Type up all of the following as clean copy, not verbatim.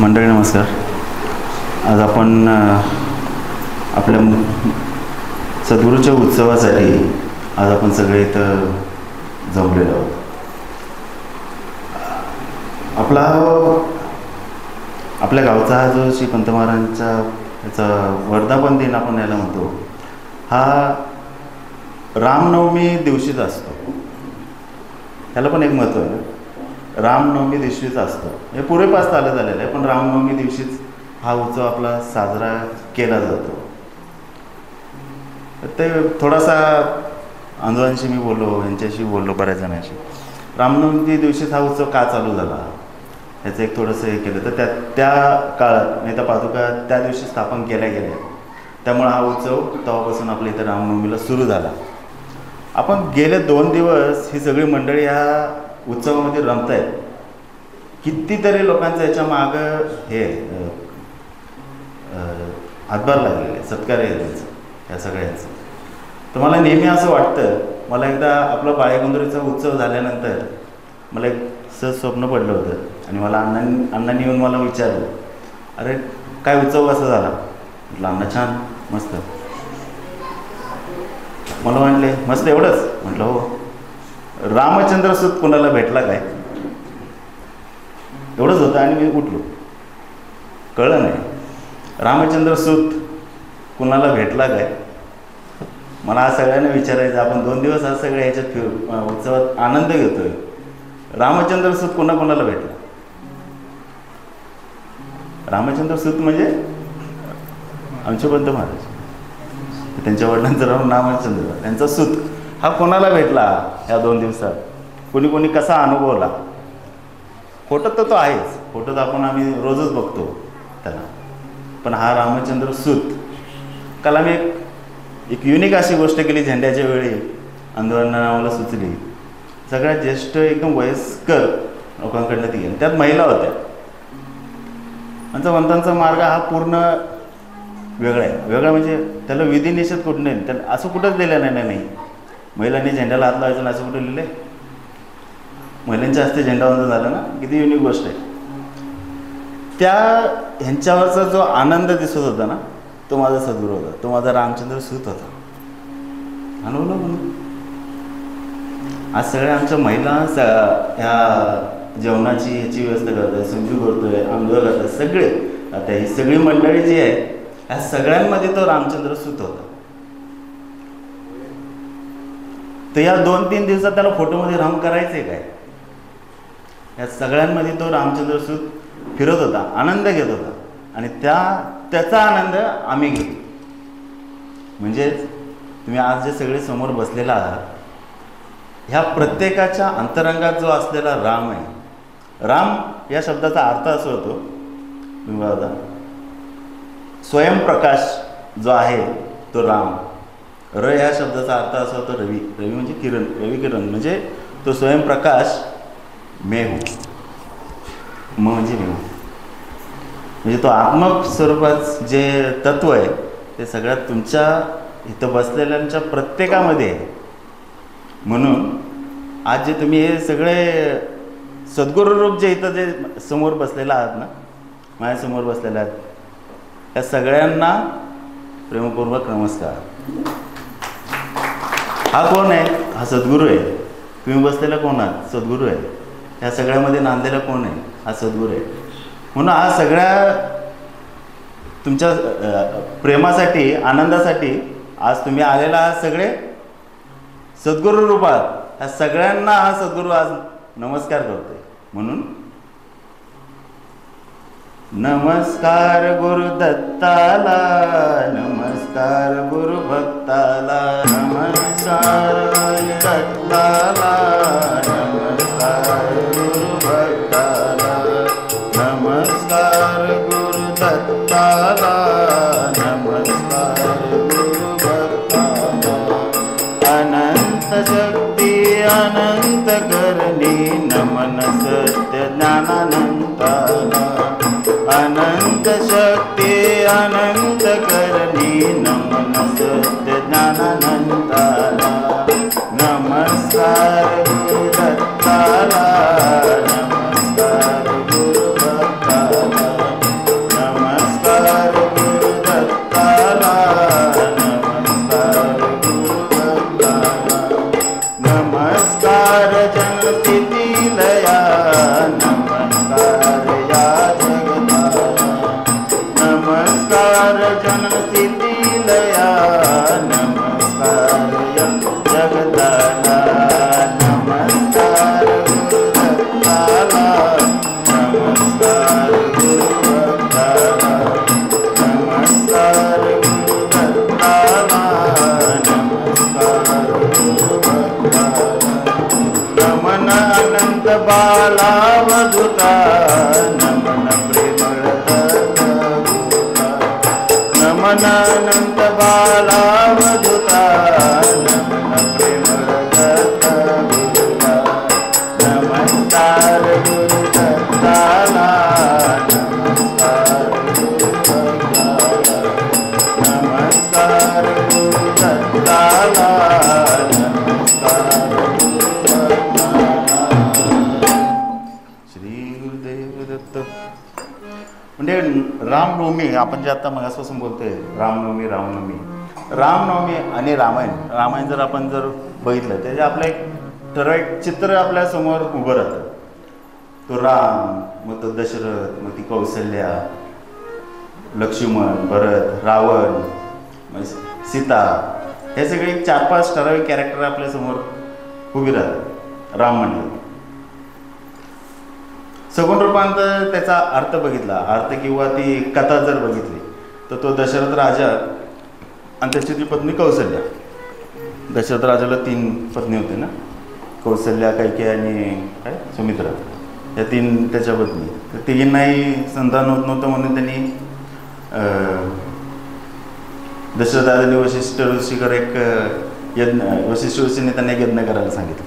मंडळी नमस्कार. आज आपण आपल्या सद्गुरूच्या उत्सवासाठी आज आपण सगळे इथं जमलेलो आहोत. आपल्या गावचा हा जो श्री पंत महाराजांचा याचा वर्धापन दिन आपण याला म्हणतो, हा रामनवमी दिवशीच असतो. ह्याला पण एक महत्त्व आहे. रामनवमी दिवशीच असतो हे पूर्वीपास चालत आलेलं आहे, पण रामनवमी दिवशीच हा उत्सव आपला साजरा केला जातो. ते थोडासा आंदोलनाशी मी बोललो, यांच्याशी बोललो, बऱ्याच जणांशी. रामनवमी दिवशीच हा उत्सव का चालू झाला ह्याचं एक थोडंसं हे केलं तर त्या काळात नाही तर पादुका त्या दिवशी स्थापन केल्या गेल्या, त्यामुळं हा उत्सव तेव्हापासून आपल्या इथं रामनवमीला सुरू झाला. आपण गेले 2 दिवस ही सगळी मंडळी ह्या उत्सवामध्ये रमत आहेत. कितीतरी लोकांचं याच्या मागं हे हातभार लागलेले, सत्कार आहे त्यांचं, ह्या सगळ्यांचं. तर मला नेहमी असं वाटतं, मला एकदा आपला बाळेगंधरीचा उत्सव झाल्यानंतर मला एक सहज स्वप्न पडलं होतं आणि मला अण्णांनी येऊन मला विचारलं, अरे काय उत्सव कसा झाला? म्हटलं अण्णा छान, मस्त. मला म्हणले मस्त एवढंच? म्हटलं हो. रामचंद्र सूत कुणाला भेटला काय? एवढंच होतं आणि मी उठलो. कळलं नाही. रामचंद्र सूत कुणाला भेटला काय? मला आज सगळ्यांना विचारायचं. आपण 2 दिवस आज सगळ्या ह्याच्यात उत्सवात आनंद घेतोय. रामचंद्र सूत कुणाला भेटला? रामचंद्र सूत म्हणजे आमचे पंत महाराज, त्यांच्या वडिलांचं नाव रामचंद्र, त्यांचा सूत हा कोणाला भेटला ह्या 2 दिवसात? कोणी कसा अनुभवला? फोटो तर तो आहेच, फोटो तर आम्ही रोजच बघतो त्याला, पण हा रामचंद्र सूत काल आम्ही एक युनिक अशी गोष्ट केली. झेंड्याच्या वेळी आंदोलनाला आम्हाला सुचली. सगळ्यात ज्येष्ठ एकदम वयस्कर लोकांकडनं ती गेली, त्यात महिला होत्या. पंतांचा मार्ग हा पूर्ण वेगळा आहे. वेगळा म्हणजे त्याला विधिनिषेध कुठं नाही, त्याला असं कुठंच दिलं नाही. महिलांनी झेंड्याला हात लावायचा असं कुठं लिहिलं आहे? महिलांच्या हस्ते झेंडावंदन झालं ना, किती युनिक गोष्ट आहे. त्या ह्यांच्यावरचा जो आनंद दिसत होता ना, तो माझा सद्गुरू होता, तो माझा रामचंद्र सूत होता. अनुभवलं म्हणून आज सगळ्या आमच्या महिला ह्या जेवणाची ह्याची व्यवस्था करतात, समजू करतोय, आंदोलन करतात सगळे. आता ही सगळी मंडळी जी आहे ह्या सगळ्यांमध्ये तो रामचंद्र सूत होता. तर या 2-3 दिवसात त्याला फोटोमध्ये राहून करायचंय काय? या सगळ्यांमध्ये तो रामचंद्र सूत फिरत होता, आनंद घेत होता आणि त्याचा आनंद आम्ही घेतो. म्हणजेच तुम्ही आज जे सगळे समोर बसलेला आहात, ह्या प्रत्येकाच्या अंतरंगात जो असलेला राम आहे. राम या शब्दाचा अर्थ असा होतो, तुम्ही बघा, स्वयंप्रकाश जो आहे तो राम. र ह्या शब्दाचा अर्थ असा होतो रवी. रवी म्हणजे किरण, रवी किरण म्हणजे तो स्वयंप्रकाश. मैं हूँ, म्हणजे मी हूँ, म्हणजे तो आत्मक स्वरूपात जे तत्व आहे ते सगळ्यात तुमच्या इथं बसलेल्यांच्या प्रत्येकामध्ये आहे. म्हणून आज जे तुम्ही हे सगळे सद्गुरूरूप जे इथं जे समोर बसलेला आहात ना, माझ्यासमोर बसलेले आहात, त्या सगळ्यांना प्रेमपूर्वक नमस्कार. हा कोण आहे? हा सद्गुरू आहे. तुम्ही बसलेला कोण आहात? सद्गुरू आहे. ह्या सगळ्यामध्ये नांदलेला कोण आहे? हा सद्गुरू आहे. म्हणून हा सगळ्या तुमच्या प्रेमासाठी, आनंदासाठी आज तुम्ही आलेला आहात सगळे सद्गुरू रूपात. ह्या सगळ्यांना हा सद्गुरू आज नमस्कार करतोय. म्हणून नमस्कार गुरु दत्ताला, नमस्कार गुरु भक्ताला, नमस्कार दत्ताला, नमस्कार गुरु भक्ताला, नमस्कार गुरु दत्ताला, नमस्कार गुरु भक्ताला. अनंत शक्ती अनंत करणी, नमन सत्य ज्ञानानंताला. अनंत शक्ती अनंत करणी, नमन सत्य ज्ञानानंताला. नमस्कार गुरु दत्ताला, नमस्कार गुरु भक्ताला. बालावधूता नमन प्रेमळ दत्तगुरुता नमन अनंत बालावधूता नमन प्रेमळ दत्तगुरुता नमस्कार गुरु दत्ताला नमस्कार गुरु दत्ताला नमस्कार गुरु दत्ताला नमस्कार गुरु दत्ताला. श्री गुरुदेव दत्त. म्हणजे रामनवमी आपण जे आता मगापासून बोलतोय रामनवमी आणि रामायण जर आपण जर बघितलं त्याचे आपलं एक ठराविक चित्र आपल्या समोर उभं राहतं. तो राम, मग तो दशरथ, मग ती कौशल्या, लक्ष्मण, भरत, रावण, मग सीता, हे सगळे 4-5 ठराविक कॅरेक्टर आपल्या समोर उभी राहतात. राम म्हणलं सगुण रूपांत त्याचा अर्थ बघितला, अर्थ किंवा ती कथा जर बघितली तर तो दशरथ राजा आणि त्याची ती पत्नी कौशल्या. दशरथ राजाला 3 पत्नी होते ना, कौशल्या, कैकेयी आणि काय सुमित्रा, या 3 त्याच्या पत्नी. तर तिघींनाही संतान होत नव्हतं म्हणून त्यांनी दशरथ राजाने वशिष्ठ ऋषीकर एक यज्ञ, वशिष्ठ ऋषीने त्यांना एक यज्ञ करायला सांगितलं,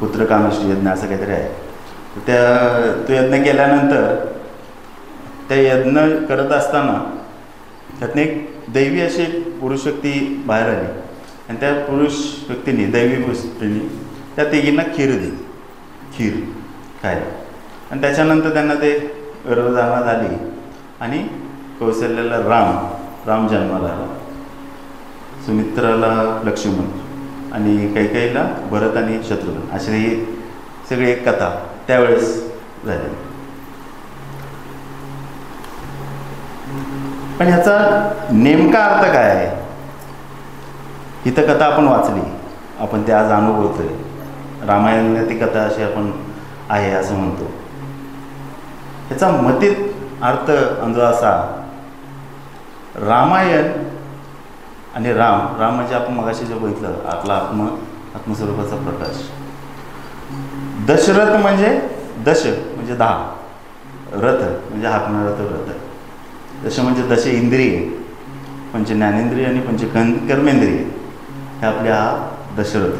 पुत्रकामेष्टी यज्ञ असं काहीतरी आहे. तो यज्ञ केल्यानंतर त्या यज्ञ करत असताना त्यातनं एक दैवी अशी एक पुरुष व्यक्ती बाहेर आली आणि त्या पुरुष व्यक्तीने, दैवी व्यक्तीने त्या तिघींना खीर दिली, खीर खायला. आणि त्याच्यानंतर त्यांना ते गर्भधारणा झाली आणि कौशल्याला राम जन्माला आला, सुमित्राला लक्ष्मण आणि कैकेयीला भरत आणि शत्रुघ्न. अशी ही सगळी एक कथा त्यावेळेस झाली. पण ह्याचा नेमका अर्थ काय आहे? ही तर कथा आपण वाचली, आपण ते आज अनुभवतोय. रामायणाने ती कथा अशी आपण आहे असं म्हणतो. ह्याचा मतीत अर्थ अंजो असा, रामायण आणि राम म्हणजे आपण मगाशी जे बघितलं आपला आत्मस्वरूपाचा प्रकाश. दशरथ म्हणजे दश म्हणजे 10, रथ म्हणजे हाकणारा तो रथ. दश म्हणजे 10 इंद्रिय, पंच ज्ञानेंद्रिय आणि पंच कर्मेंद्रिय, हे आपल्या हा दशरथ.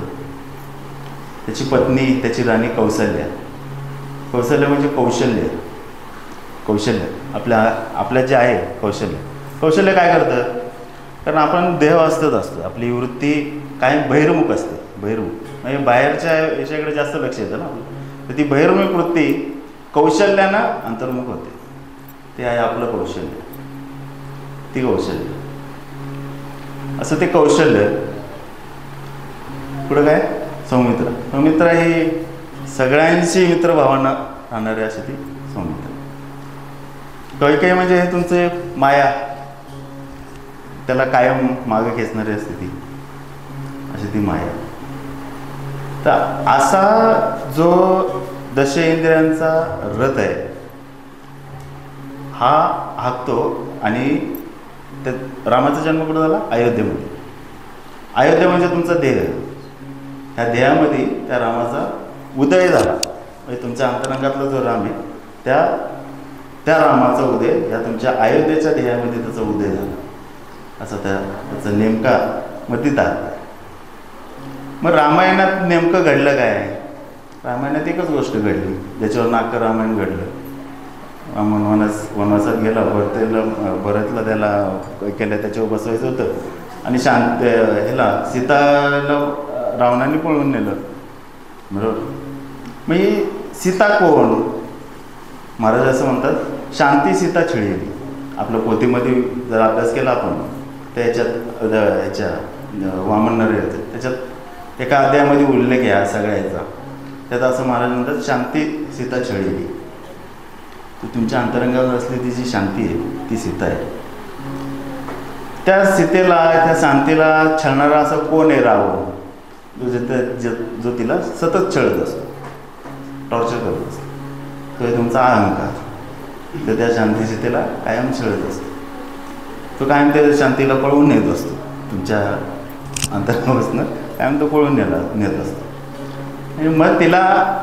त्याची पत्नी, त्याची राणी कौशल्या म्हणजे कौशल्य आपल्या जे आहे कौशल्य काय करतं? कारण आपण देहवास्तच असतो, आपली वृत्ती काय बहिर्मुख असते. म्हणजे बाहेरच्या याच्याकडे जास्त लक्ष येतं ना. तर ती बहिर्मुख वृत्ती कौशल्यानं अंतर्मुख होते. ते आहे आपलं कौशल्य. असं ते कौशल्य. पुढं काय? सौमित्र ही सगळ्यांची मित्रभावांना राहणारी अशी ती सौमित्र. कैकेयी म्हणजे हे तुमचे माया, त्याला कायम मागे खेचणारी असते ती, अशी ती माया. तर असा जो दशेंद्रियांचा रथ आहे हा हाकतो. आणि त्या रामाचा जन्म कुठं झाला? अयोध्येमध्ये. अयोध्या म्हणजे तुमचा देह. ह्या देहामध्ये त्या रामाचा उदय झाला. म्हणजे तुमच्या अंतरंगातला जो राम आहे त्या रामाचा उदय या तुमच्या अयोध्येच्या देहामध्ये त्याचा उदय झाला, असं त्याचा नेमका मतीत आहे. मग रामायणात नेमकं घडलं काय? रामायणात एकच गोष्ट घडली ज्याच्यावर अख्खं रामायण घडलं. राम वनवासात गेला, भरतला त्याला केलं, त्याच्यावर बसवायचं होतं आणि सीताला रावणाने पळवून नेलं, बरोबर. मग ही सीता कोण? महाराज असं म्हणतात, शांती सीता छळली. आपल्या पोथीमध्ये जर अभ्यास केला आपण ह्याच्या वामन नरेंद्र, त्याच्यात एका अध्यायामध्ये उल्लेख आहे हा सगळ्या ह्याचा. त्यात असं महाराज म्हणतात, शांती सीता छळली. तुमच्या अंतरंगावर असलेली ती जी शांती आहे ती सीता आहे. त्या सीतेला, त्या शांतीला छळणारा असा कोण आहे? रावण, जो तिला सतत छळत असतो, टॉर्चर करत असतो. तो आहे तुमचा अहंकार. तर त्या शांती सीतेला कायम छळत असतो. तो कायम त्या शांतीला पळवून नेत असतो. तुमच्या अंतरंगापासून कायम तो पळवून नेत असतो. आणि मग तिला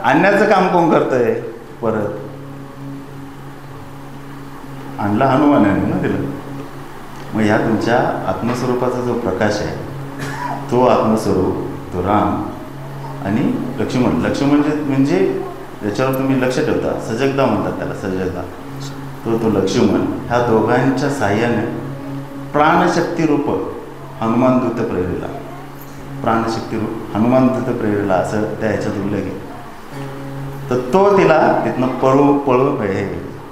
आणण्याचं काम कोण करतंय? परत आणला हनुमानाने ना तिला. मग ह्या तुमच्या आत्मस्वरूपाचा जो प्रकाश आहे तो आत्मस्वरूप, तो राम आणि लक्ष्मण. लक्ष्मण म्हणजे ज्याच्यावर तुम्ही लक्ष ठेवता, सजगता म्हणतात त्याला, सजगता. तो लक्ष्मण ह्या दोघांच्या साह्याने प्राणशक्तीरूप हनुमान दूत प्रेरिला, प्राणशक्तीरूप हनुमान दूत प्रेरिला असं त्या ह्याच्यात उल्लेख आहे. तर तो तिला तिथनं पळून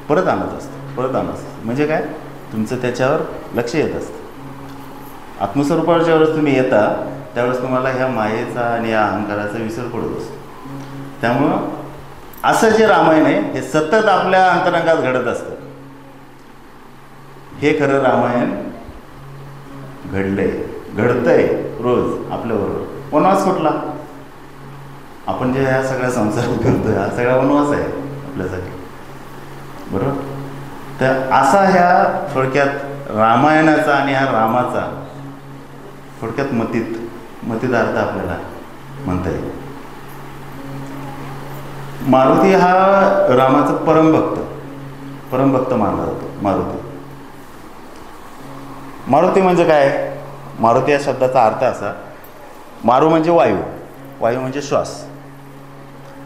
परत आणत असतो. म्हणजे काय? तुमचं त्याच्यावर लक्ष येत असतं. आत्मस्वरूपाच्यावरच तुम्ही येता त्यावेळेस तुम्हाला ह्या मायेचा आणि या अहंकाराचा विसर पडत असतो. त्यामुळं असं जे रामायण आहे हे सतत आपल्या अंतरंगात घडत असतं. हे खरं रामायण घडतंय रोज आपल्याबरोबर. वनवास कुठला? आपण जे ह्या सगळ्या संसारात करतोय हा सगळा वनवास आहे आपल्यासाठी, बरोबर? तर असा ह्या थोडक्यात रामायणाचा आणि ह्या रामाचा थोडक्यात मतीत अर्थ आपल्याला म्हणता येईल. मारुती हा रामाचा परमभक्त मानला जातो. मारुती म्हणजे काय? मारुती या शब्दाचा अर्थ असा, मारू म्हणजे वायू म्हणजे श्वास.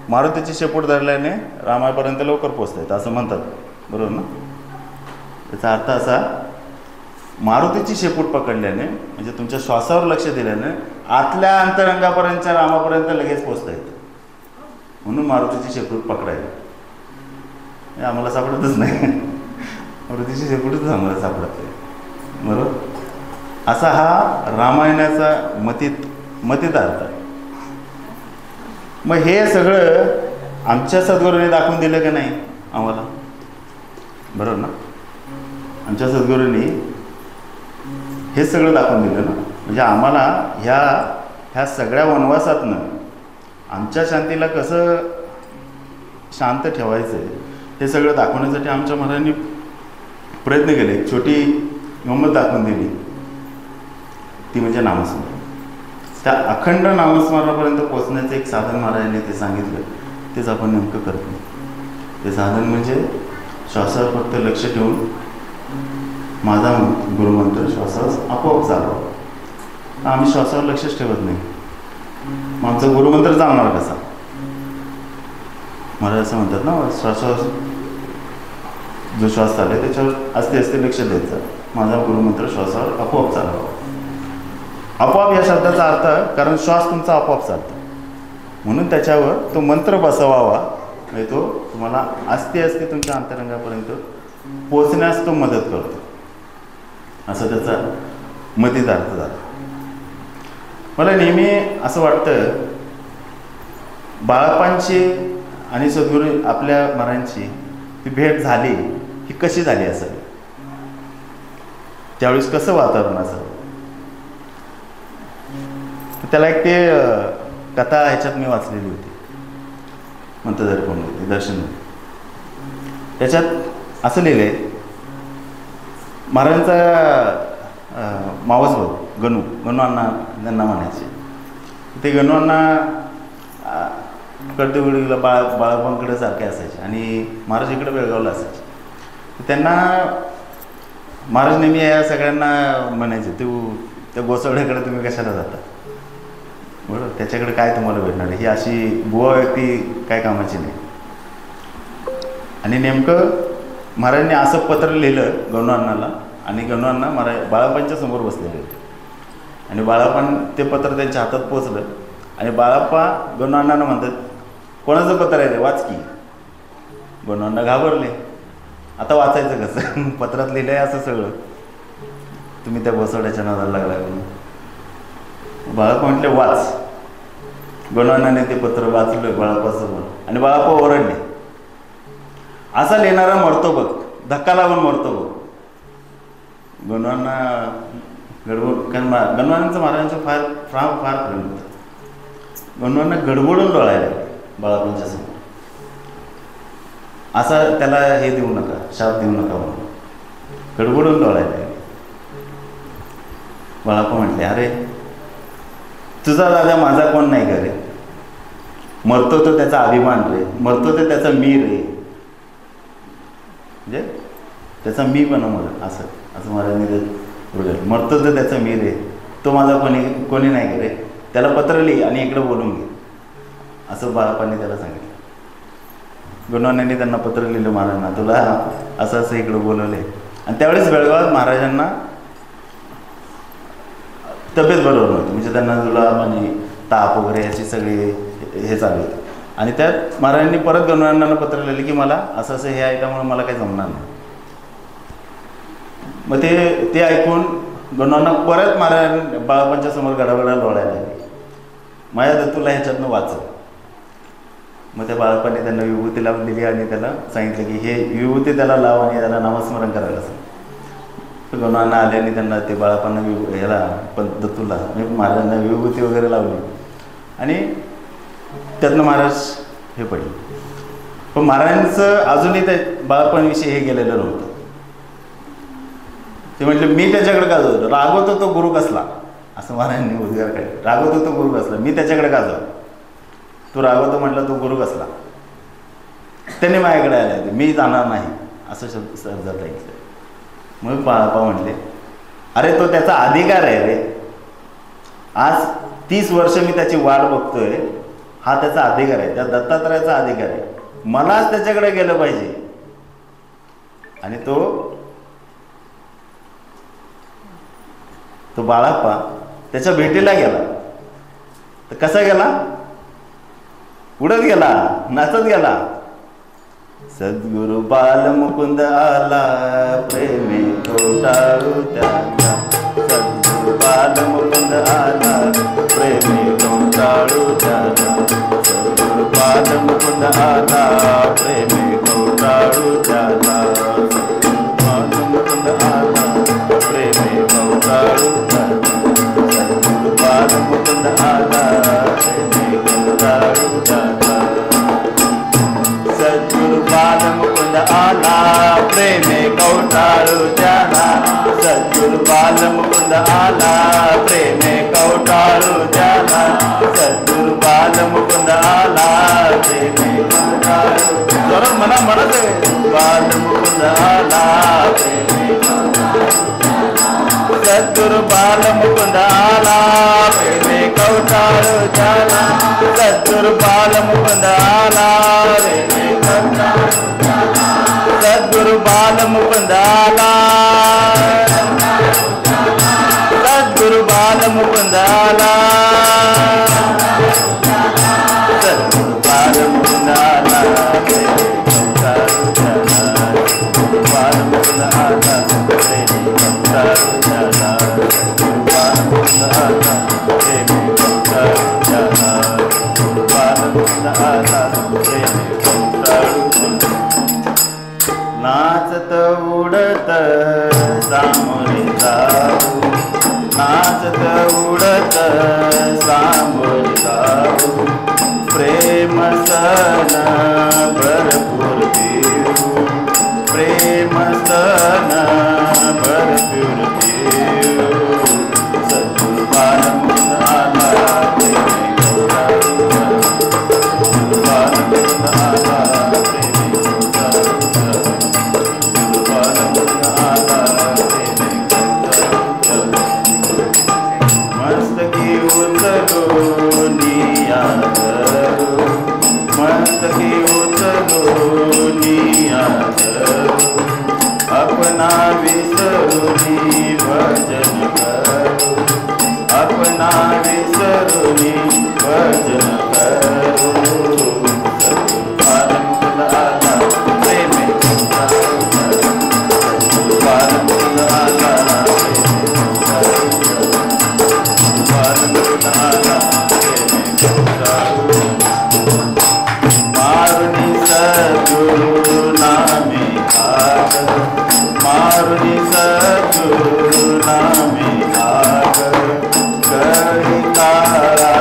मारुतीची शेपूट धरल्याने रामापर्यंत लवकर पोचता येतं असं म्हणतात, बरोबर ना? त्याचा अर्थ असा, मारुतीची शेपूट पकडल्याने म्हणजे तुमच्या श्वासावर लक्ष दिल्याने आतल्या अंतरंगापर्यंतच्या रामापर्यंत लगेच पोचता येतं. म्हणून मारुतीची शेपूट पकडायला हे आम्हाला सापडतच नाही. मारुतीची शेपूटच आम्हाला सापडत नाही, बरोबर? असा हा रामायणाचा मतीत अर्थ आहे. मग हे सगळं आमच्या सद्गुरूंनी दाखवून दिलं का नाही आम्हाला, बरोबर ना? आमच्या सद्गुरूंनी हे सगळं दाखवून दिलं ना. म्हणजे आम्हाला ह्या सगळ्या वनवासातनं आमच्या शांतीला कसं शांत ठेवायचं आहे हे सगळं दाखवण्यासाठी आमच्या महाराजांनी प्रयत्न केले. एक छोटी गंमत दाखवून दिली, ती म्हणजे नामस्मरण. त्या अखंड नामस्मरणापर्यंत पोचण्याचं एक साधन महाराजांनी ते सांगितलं, तेच आपण नेमकं करत नाही. ते साधन म्हणजे श्वासावर फक्त लक्ष ठेवून माझा गुरुमंत्र श्वासावर आपोआप चालवा. आम्ही श्वासावर लक्षच ठेवत नाही, मग आमचा गुरुमंत्र चालणार कसा? महाराज असं म्हणतात ना, श्वासावर जो श्वास चालू आहे त्याच्यावर असते लक्ष द्यायचं. माझा गुरुमंत्र श्वासावर आपोआप चालवा. आपोआप या शब्दाचा अर्थ, कारण श्वास तुमचा आपोआप चालतो म्हणून त्याच्यावर तो मंत्र बसवावा, म्हणजे तो तुम्हाला असते तुमच्या अंतरंगापर्यंत पोचण्यास तो मदत करतो, असं त्याचा मतीत अर्थ झाला. मला नेहमी असं वाटतं, बाळापांची आणि सद्गुरू आपल्या महाराजांची ती भेट झाली ही कशी झाली असेल, त्यावेळेस कसं वातावरण असेल. त्याला एक ते कथा ह्याच्यात मी वाचलेली होती, मंत्रदर्पण होती, दर्शन. त्याच्यात असं लिहिलं आहे, महाराजांचा मावस भाऊ गणू अण्णा त्यांना म्हणायचे. ते गणू अण्णा कडदेवडीला बाळापांकडे सारखे असायचे आणि महाराज इकडे बेळगावला असायचे. त्यांना महाराज नेहमी या सगळ्यांना म्हणायचे, त्या गोसावड्याकडे तुम्ही कशाला जाता, बरोबर? त्याच्याकडे काय तुम्हाला भेटणार आहे, ही अशी बुवा व्यक्ती काय कामाची नाही. आणि नेमकं महाराजांनी असं पत्र लिहिलं गणू अण्णाला, आणि गणू अण्णा महाराज बाळाप्पांच्या समोर बसलेले होते आणि बाळाप्पान ते पत्र त्यांच्या हातात पोचलं आणि बाळाप्पा गणू अण्णांना म्हणतात, कोणाचं पत्र आहे रे, वाच की. गणू अण्णा घाबरले, आता वाचायचं कसं? पत्रात लिहिलं आहे असं सगळं, तुम्ही त्या बसवड्याच्या नादाला लागला म्हणून. बाळाप्पा म्हटले वाच. गणू अण्णाने ते पत्र वाचलं बाळाप्पासमोर आणि बाळाप्पा ओरडले, असा लिहिणारा मरतो बघ, धक्का लागून मरतो बघ. गणू अण्णा गडबड, कारण गणू अण्णांचं महाराजांचं फार प्रेम होतं. गणू अण्णा गडबडून डोळायला बाळाप्पांच्या समोर, असा त्याला हे देऊ नका, शाप देऊ नका म्हणून गडबडून डोळायला. बाळाप्पा म्हटले, अरे तुझा दादा माझा कोण नाही का रे, मरतो तो त्याचा अभिमान रे, मरतो ते त्याचा मी रे, म्हणजे त्याचा मी पण मर असं असं महाराजांनी ते मरतो तर त्याचा मी रे, तो माझा कोणी नाही रे, त्याला पत्र लिही आणि इकडे बोलून घे, असं बाळाप्पांनी त्याला सांगितलं. गुणवण्याने त्यांना पत्र लिहिलं महाराजांना, तुला असं असं इकडं बोलवलं आहे. आणि त्यावेळेस बेळगावात महाराजांना तब्येत बरोबर नव्हती, म्हणजे त्यांना जुलाब ताप वगैरे याची सगळी हे चालू होते. आणि त्यात महाराजांनी परत गणवण्यांना पत्र लिहिलं की मला असं असं हे आहे, त्यामुळे मला काही जमणार नाही. मग ते ऐकून गणवण्यांना परत महाराज बाळाप्पांच्या समोर गडागडा लोळायला लागले, माझ्या दत्तूला ह्याच्यातनं वाचव. मग त्या बाळाप्पांनी त्यांना विभूती लावून दिली आणि त्याला सांगितलं की हे विभूती त्याला लाव आणि त्याला नामस्मरण करायला सांग. गणवण्यांना आले आणि त्यांना ते बाळाप्पांना ह्याला पण दत्तूला महाराजांना विभूती वगैरे लावली आणि त्यातनं महाराज हे पडले. पण महाराजांचं अजूनही त्या बाळाप्पांविषयी हे गेलेलं नव्हतं. ते म्हटले मी त्याच्याकडे का जाऊ, रागवतो तो गुरु कसला, असं महाराजांनी उद्गार काढले. रागवतो तो गुरु कसला, मी त्याच्याकडे का जाऊ, तो रागवतो म्हटलं तो गुरु कसला, त्याने माझ्याकडे आले, मी जाणार नाही, असं शब्द जाता येईल. मग बाळाप्पा म्हटले अरे तो त्याचा अधिकार आहे रे, आज 30 वर्ष मी त्याची वाट बघतोय, हा त्याचा अधिकार आहे, त्या दत्तात्रयाचा अधिकार आहे, मलाच त्याच्याकडे गेलं पाहिजे. आणि तो बाळाप्पा त्याच्या भेटीला गेला. तर कसा गेला, उडत गेला, नाचत गेला. सद्गुरु बाल मुकुंद आला, प्रेमे कवटाळू त्याला, सद्गुरु बाल मुकुंद आला, प्रेमे कवटाळू त्याला, सद्गुरु बाल मुकुंद आला, प्रेमे कवटाळू त्याला, सद्गुरु बाल मुकुंद आला, प्रेमे कवटाळू त्याला, सद्गुरु बाल मुकुंद आला, प्रेमे कवटाळू त्याला, सद्गुरु बाल मुकुंद आला, प्रेमे कवटाळू त्याला, सद्गुरु बाल मुकुंद आला, प्रेमे कवटाळू त्याला, सद्गुरु बाल मुकुंद आला, प्रेमे कवटाळू त्याला, म्हणत बाल मुकुंद आला, प्रेमे सद्गुरु बाल मुकुंद आला, प्रेमे कवटाळू त्याला, सद्गुरु बाल मुकुंद आला, प्रेमे कवटाळू त्याला, सद्गुरु बाल मुकुंद आला, सद्गुरु बाल मुकुंद आला, सद्गुरु बाल मुकुंद आला, प्रेमे कवटाळू त्याला, सद्गुरु बाल मुकुंद आला, प्रेमे कवटाळू त्याला, सद्गुरु बाल मुकुंद आला, प्रेमे कवटाळू त्याला, सद्गुरु बाल मुकुंद आला, प्रेमे कवटाळू त्याला. नाचत उडत सामोरे जाऊ, नाचत उडत सामोरे जाऊ, प्रेम सन भरपूर देऊ, प्रेम सन भरपूर देऊ, सद्गुरु बाल मुकुंद आला, प्रेमे कवटाळू त्याला, सद्गुरु बाल मुकुंद आला, प्रेमे कवटाळू त्याला, सद्गुरु बाल मुकुंद आला, प्रेमे कवटाळू त्याला. मस्तकी उचलून या धरू, मस्तकी उचलून या धरू, अपना विसरुनी भजन करू, अपना विसरुनी भजन करू, सद्गुरु बाल मुकुंद आला, प्रेमे कवटाळू त्याला, सद्गुरु बाल मुकुंद आला, प्रेमे कवटाळू त्याला, सद्गुरु बाल मुकुंद आला, प्रेमे कवटाळू त्याला. मारुनी सद्गुरु नामे आग, मारुनी सद्गुरु नामे आग, कळी काळा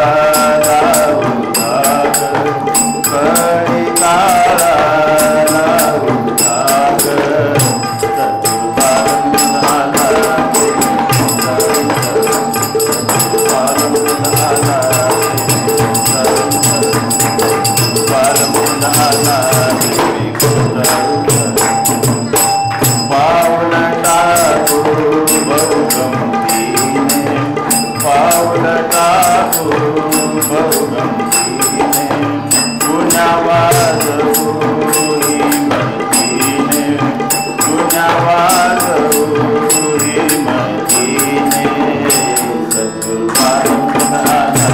लावू प्रतापो बहुगंभीने पुण्यावाजवो हिमतीने पुण्यावाजवो हिमतीने सद्गुरु पारंपराना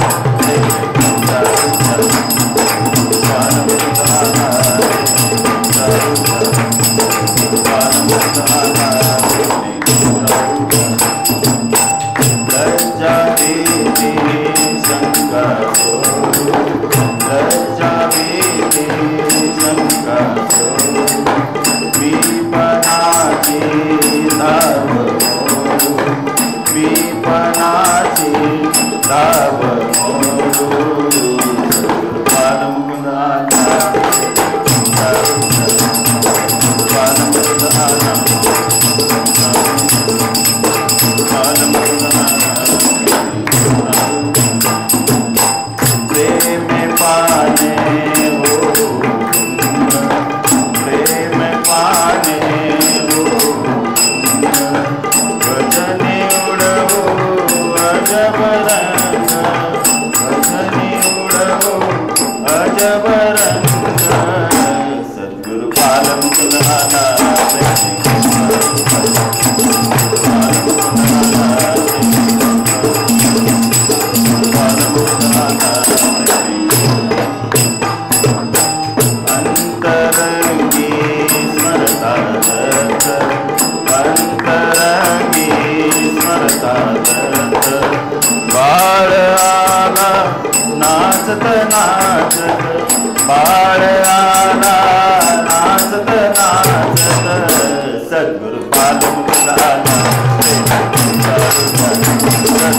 बाळ आला नाचत नाचत सद्गुरु पादमुख झाला सद्गुरु पादमुख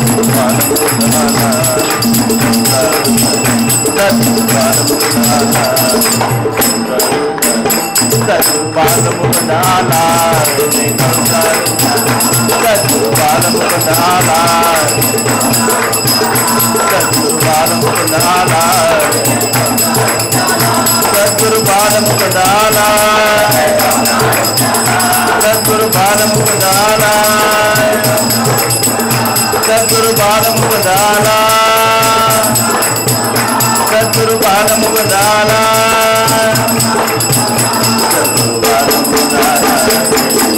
झाला सद्गुरु पादमुख झाला सद्गुरु पादमुख झाला सद्गुरु पादमुख झाला सद्गुरु पादमुख झाला सद्गुरु पादमुख झाला सद्गुरु पादमुख झाला सद्गुरु पादमुख झाला सद्गुरु पादमुख झाला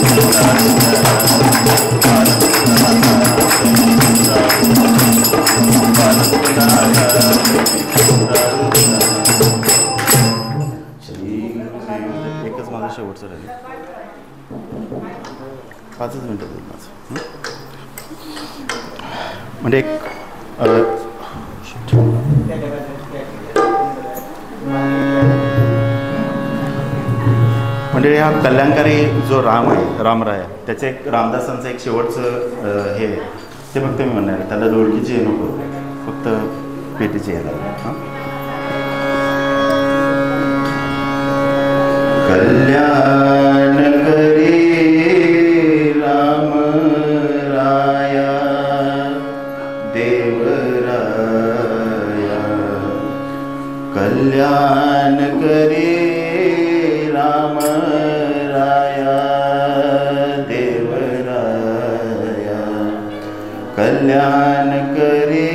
सद्गुरु पादमुख झाला एकच माझं शेवटचं राहील 5 मिनिटं होईल माझं म्हणजे एक म्हणजे हा कल्याणकारी जो राम आहे रामराया त्याचं एक रामदासांचं एक शेवटचं हे ते फक्त मी म्हणणार आहे त्याला डोळकीची नको फक्त पेटीची यायला हां कल्याण करी राम राया देवराया कल्याण करी राम राया देवराया कल्याण करी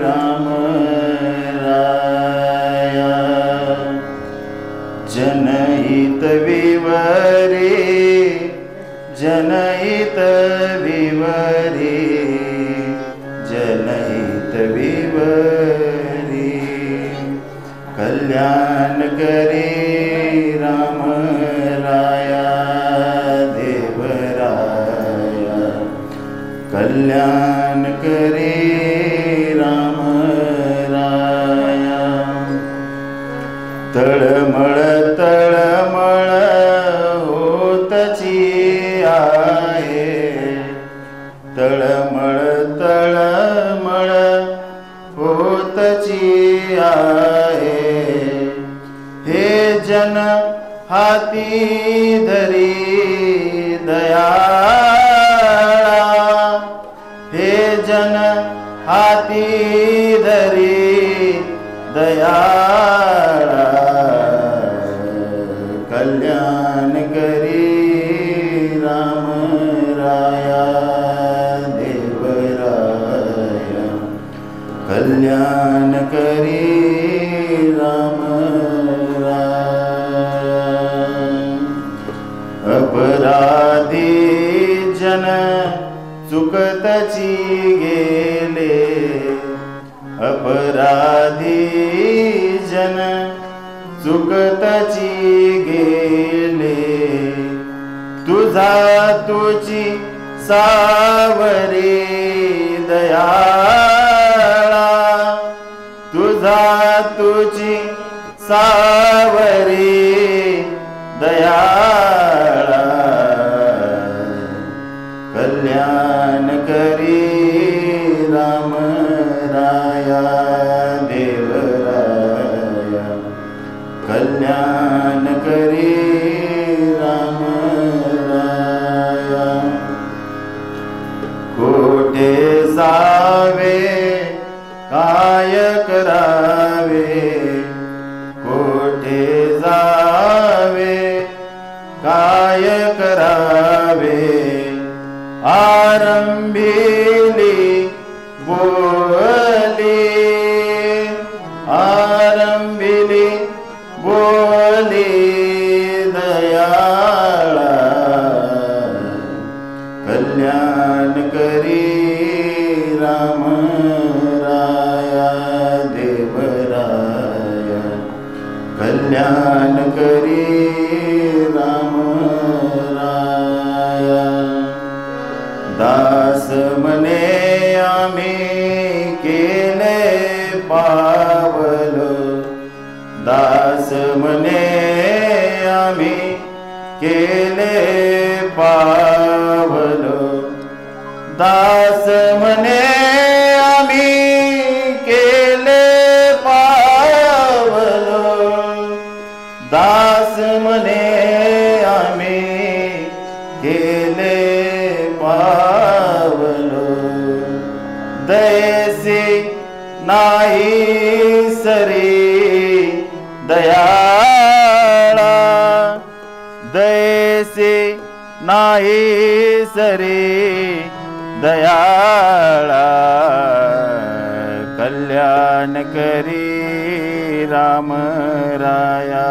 राम राया जनहित विवरे जनहित विवरे जनहित विवरे कल्याण करे राम राया देवराया कल्याण करे राम राया तळमळ तळमळ होतची आहे तळमळ तळमळ होतची आहे हे जन हाती धरी दयाळा हे जन हाती धरी दयाळा कल्याण करी राम राया देवराया कल्याण करी राम राया। अपराधी जन चुकतची गेले, अपराधी जन चुकतची गेले, तुझा तुझी सावरी दयाळा, तुझा तुझी सावरी दयाळा, कल्याण करी राम राया देवराया, कल्याण करी राम राया। कोठे जावे काय करावे, कोठे जावे काय करावे, आरंभिली बोली, आरंभिली बोली दयाळा, कल्याण करी राम राया देवराया, कल्याण करी राम राया। दास म्हणे आम्ही केले पावलो, दास म्हणे आम्ही केले पावलो, दास म्हणे आम्ही केले पावलो, दास म्हणे आम्ही केले पावलो, दयेसी नाही सरी दयाळा, दयेसी नाही सरी दयाळा, कल्याण करी राम राया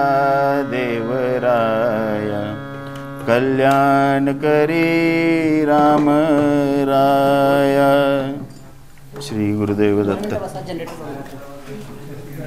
देवराया, कल्याण करी राम राया। श्री गुरुदेव दत्त।